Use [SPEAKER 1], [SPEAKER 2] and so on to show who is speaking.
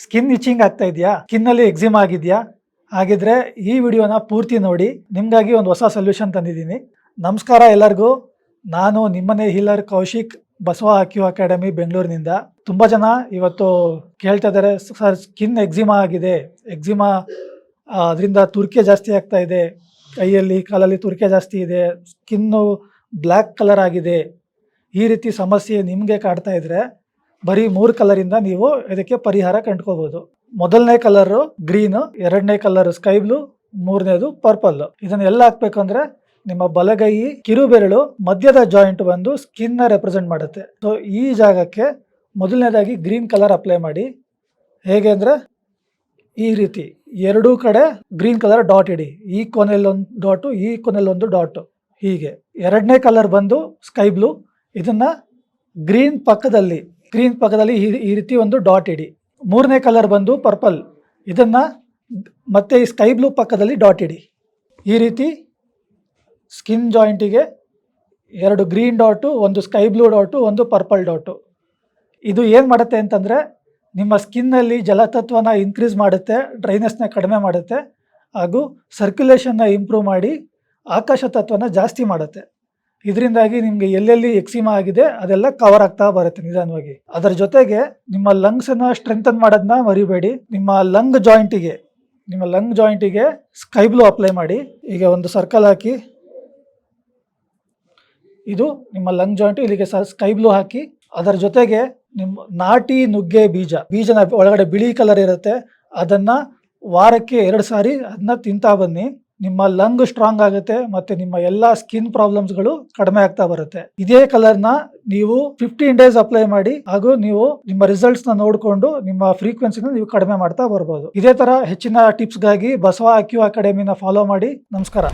[SPEAKER 1] Skin itching ಆಗ್ತಾ ಇದೆಯಾ, skin ಅಲ್ಲಿ ಎಕ್ಸಿಮಾ ಆಗಿದೆಯಾ? ಹಾಗಿದ್ರೆ ಈ ವಿಡಿಯೋನ ಪೂರ್ತಿ ನೋಡಿ, ನಿಮ್ಗಾಗಿ ಒಂದು ಹೊಸ ಸೊಲ್ಯೂಷನ್ ತಂದಿದ್ದೀನಿ. ನಮಸ್ಕಾರ ಎಲ್ಲರಿಗೂ, ನಾನು ನಿಮ್ಮನೆ ಹೀಲರ್ ಕೌಶಿಕ್, ಬಸವ ಅಕ್ಯೂ ಅಕಾಡೆಮಿ ಬೆಂಗಳೂರಿನಿಂದ. ತುಂಬಾ ಜನ ಇವತ್ತು ಕೇಳ್ತಾ ಇದ್ದಾರೆ, ಸರ್ ಸ್ಕಿನ್ ಎಕ್ಸಿಮಾ ಆಗಿದೆ, ಎಕ್ಸಿಮಾ ಅದರಿಂದ ತುರ್ಕೆ ಜಾಸ್ತಿ ಆಗ್ತಾ ಇದೆ, ಕೈಯಲ್ಲಿ ಕಾಲಲ್ಲಿ ತುರ್ಕೆ ಜಾಸ್ತಿ ಇದೆ, ಸ್ಕಿನ್ನು ಬ್ಲ್ಯಾಕ್ ಕಲರ್ ಆಗಿದೆ. ಈ ರೀತಿ ಸಮಸ್ಯೆ ನಿಮಗೆ ಕಾಡ್ತಾ ಇದ್ರೆ ಬರೀ 3 ಕಲರಿಂದ ನೀವು ಇದಕ್ಕೆ ಪರಿಹಾರ ಕಂಡುಕೋಬಹುದು. ಮೊದಲನೇ ಕಲರು ಗ್ರೀನ್, ಎರಡನೇ ಕಲರ್ ಸ್ಕೈ ಬ್ಲೂ, ಮೂರನೇದು ಪರ್ಪಲ್. ಇದನ್ನೆಲ್ಲ ಹಾಕ್ಬೇಕು ಅಂದ್ರೆ ನಿಮ್ಮ ಬಲಗೈ ಕಿರುಬೆರಳು ಮಧ್ಯದ ಜಾಯಿಂಟ್ ಬಂದು ಸ್ಕಿನ್ ನ ರೆಪ್ರೆಸೆಂಟ್ ಮಾಡುತ್ತೆ. ಸೊ ಈ ಜಾಗಕ್ಕೆ ಮೊದಲನೇದಾಗಿ ಗ್ರೀನ್ ಕಲರ್ ಅಪ್ಲೈ ಮಾಡಿ. ಹೇಗೆ ಅಂದ್ರೆ ಈ ರೀತಿ ಎರಡೂ ಕಡೆ ಗ್ರೀನ್ ಕಲರ್ ಡಾಟ್ ಇಡಿ. ಈ ಕೊನೆಯಲ್ಲಿ ಒಂದು ಡಾಟು, ಈ ಕೊನೆಯಲ್ಲಿ ಒಂದು ಡಾಟು, ಹೀಗೆ. ಎರಡನೇ ಕಲರ್ ಬಂದು ಸ್ಕೈ ಬ್ಲೂ, ಇದನ್ನ ಗ್ರೀನ್ ಪಕ್ಕದಲ್ಲಿ ಈ ರೀತಿ ಒಂದು ಡಾಟ್ ಇಡಿ. ಮೂರನೇ ಕಲರ್ ಬಂದು ಪರ್ಪಲ್, ಇದನ್ನ ಮತ್ತೆ ಈ ಸ್ಕೈ ಬ್ಲೂ ಪಕ್ಕದಲ್ಲಿ ಡಾಟ್ ಇಡಿ. ಈ ರೀತಿ ಸ್ಕಿನ್ ಜಾಯಿಂಟಿಗೆ 2 ಗ್ರೀನ್ ಡಾಟು, ಒಂದು ಸ್ಕೈ ಬ್ಲೂ ಡಾಟು, ಒಂದು ಪರ್ಪಲ್ ಡಾಟು. ಇದು ಏನು ಮಾಡುತ್ತೆ ಅಂತಂದರೆ ನಿಮ್ಮ ಸ್ಕಿನ್ನಲ್ಲಿ ಜಲತತ್ವನ ಇನ್ಕ್ರೀಸ್ ಮಾಡುತ್ತೆ, ಡ್ರೈನೆಸ್ನ ಕಡಿಮೆ ಮಾಡುತ್ತೆ, ಹಾಗೂ ಸರ್ಕ್ಯುಲೇಷನ್ನ ಇಂಪ್ರೂವ್ ಮಾಡಿ ಆಕಾಶ ತತ್ವನ ಜಾಸ್ತಿ ಮಾಡುತ್ತೆ. ಇದರಿಂದಾಗಿ ನಿಮಗೆ ಎಲ್ಲೆಲ್ಲಿ ಎಕ್ಸಿಮಾ ಆಗಿದೆ ಅದೆಲ್ಲ ಕವರ್ ಆಗ್ತಾ ಬರುತ್ತೆ ನಿಧಾನವಾಗಿ. ಅದರ ಜೊತೆಗೆ ನಿಮ್ಮ ಲಂಗ್ಸನ್ನು ಸ್ಟ್ರೆಂಥನ್ ಮಾಡೋದನ್ನ ಮರಿಬೇಡಿ. ನಿಮ್ಮ ಲಂಗ್ ಜಾಯಿಂಟಿಗೆ ಸ್ಕೈ ಬ್ಲೂ ಅಪ್ಲೈ ಮಾಡಿ. ಈಗ ಒಂದು ಸರ್ಕಲ್ ಹಾಕಿ, ಇದು ನಿಮ್ಮ ಲಂಗ್ ಜಾಯಿಂಟು, ಇಲ್ಲಿಗೆ ಸ್ಕೈ ಬ್ಲೂ ಹಾಕಿ. ಅದರ ಜೊತೆಗೆ ನಿಮ್ಮ ನಾಟಿ ನುಗ್ಗೆ ಬೀಜನ ಒಳಗಡೆ ಬಿಳಿ ಕಲರ್ ಇರುತ್ತೆ, ಅದನ್ನ ವಾರಕ್ಕೆ 2 ಸಾರಿ ಅದನ್ನ ತಿಂತಾ ಬನ್ನಿ. ನಿಮ್ಮ ಲಂಗ್ ಸ್ಟ್ರಾಂಗ್ ಆಗುತ್ತೆ ಮತ್ತೆ ನಿಮ್ಮ ಎಲ್ಲ ಸ್ಕಿನ್ ಪ್ರಾಬ್ಲಮ್ಸ್ಗಳು ಕಡಿಮೆ ಆಗ್ತಾ ಬರುತ್ತೆ. ಇದೇ ಕಲರ್ನ ನೀವು 15 ಡೇಸ್ ಅಪ್ಲೈ ಮಾಡಿ, ಹಾಗೂ ನೀವು ನಿಮ್ಮ ರಿಸಲ್ಟ್ಸ್ನ ನೋಡಿಕೊಂಡು ನಿಮ್ಮ ಫ್ರೀಕ್ವೆನ್ಸಿನ ನೀವು ಕಡಿಮೆ ಮಾಡ್ತಾ ಬರ್ಬೋದು. ಇದೇ ತರ ಹೆಚ್ಚಿನ ಟಿಪ್ಸ್ಗಾಗಿ ಬಸವ ಅಕ್ಯೂ ಅಕಾಡೆಮಿನ ಫಾಲೋ ಮಾಡಿ. ನಮಸ್ಕಾರ.